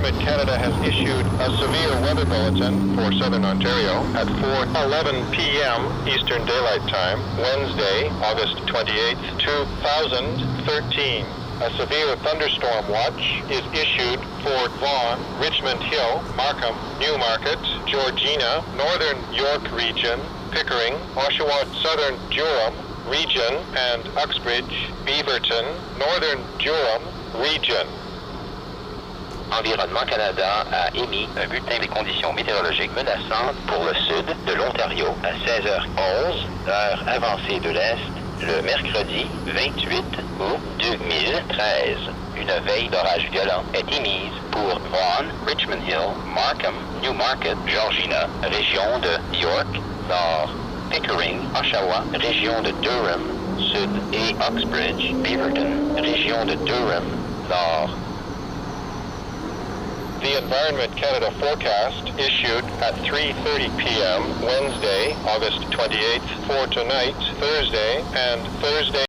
Environment Canada has issued a severe weather bulletin for Southern Ontario at 4:11 p.m. Eastern Daylight Time, Wednesday, August 28th, 2013. A severe thunderstorm watch is issued for Vaughan, Richmond Hill, Markham, Newmarket, Georgina, Northern York Region, Pickering, Oshawa, Southern Durham Region, and Uxbridge, Beaverton, Northern Durham Region. Environnement Canada a émis un bulletin des conditions météorologiques menaçantes pour le sud de l'Ontario à 16h11, heure avancée de l'Est, le mercredi 28 août 2013. Une veille d'orage violent est émise pour Vaughan, Richmond Hill, Markham, Newmarket, Georgina, région de York, Nord, Pickering, Oshawa, région de Durham, Sud et Uxbridge, Beaverton, région de Durham, Nord. The Environment Canada forecast issued at 3:30 p.m. Wednesday, August 28th for tonight, Thursday, and Thursday